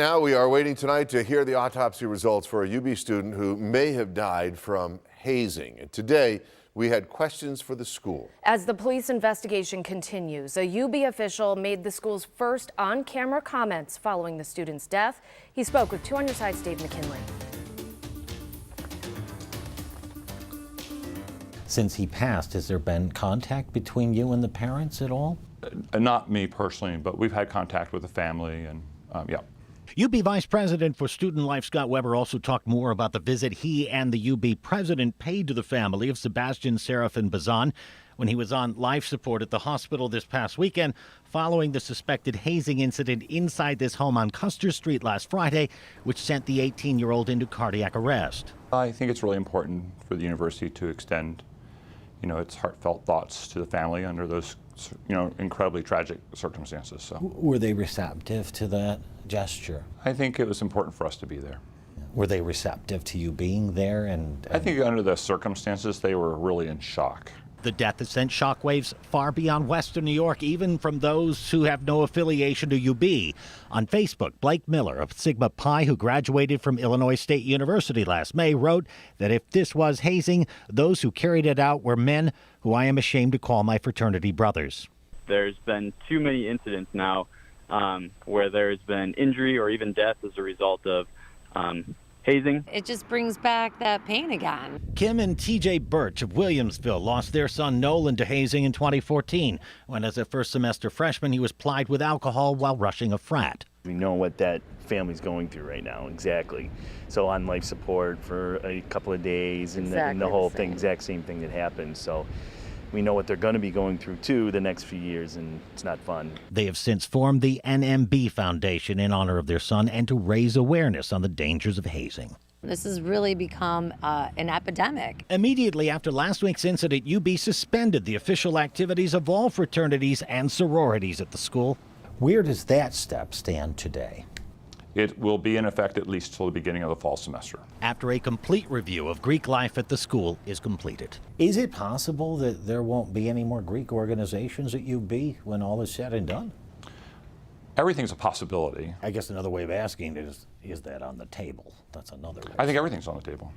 Now we are waiting tonight to hear the autopsy results for a UB student who may have died from hazing. And today we had questions for the school. As the police investigation continues, a UB official made the school's first on-camera comments following the student's death. He spoke with 2 on your side's Dave McKinley. Since he passed, has there been contact between you and the parents at all? Not me personally, but we've had contact with the family, and yeah. UB Vice President for Student Life Scott Weber also talked more about the visit he and the UB president paid to the family of Sebastian Serafin Bazan when he was on life support at the hospital this past weekend following the suspected hazing incident inside this home on Custer Street last Friday, which sent the 18-year-old into cardiac arrest. I think it's really important for the university to extend, its heartfelt thoughts to the family under those, incredibly tragic circumstances. So, were they receptive to that gesture? I think it was important for us to be there. Were they receptive to you being there? And I think under the circumstances, they were really in shock. The death has sent shockwaves far beyond Western New York, even from those who have no affiliation to UB. On Facebook, Blake Miller of Sigma Pi, who graduated from Illinois State University last May, wrote that if this was hazing, those who carried it out were men who I am ashamed to call my fraternity brothers. There's been too many incidents now where there's been injury or even death as a result of hazing. It just brings back that pain again. Kim and TJ Birch of Williamsville lost their son Nolan to hazing in 2014 when, as a first semester freshman, he was plied with alcohol while rushing a frat. We know what that family's going through right now, exactly. So on life support for a couple of days and the whole thing, exact same thing that happened. So we know what they're going to be going through, too, the next few years, and it's not fun. They have since formed the NMB Foundation in honor of their son and to raise awareness on the dangers of hazing. This has really become an epidemic. Immediately after last week's incident, UB suspended the official activities of all fraternities and sororities at the school. Where does that step stand today? It will be in effect at least till the beginning of the fall semester. After a complete review of Greek life at the school is completed. Is it possible that there won't be any more Greek organizations at UB when all is said and done? Everything's a possibility. I guess another way of asking is that on the table? That's another way. I think everything's on the table.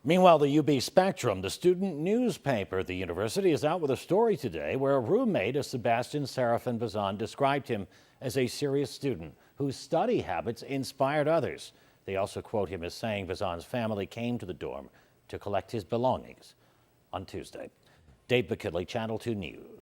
Meanwhile, the UB Spectrum, the student newspaper at the university, is out with a story today where a roommate of Sebastian Serafin Bazan described him as a serious student whose study habits inspired others. They also quote him as saying Bazan's family came to the dorm to collect his belongings on Tuesday. Dave McKinley, Channel 2 News.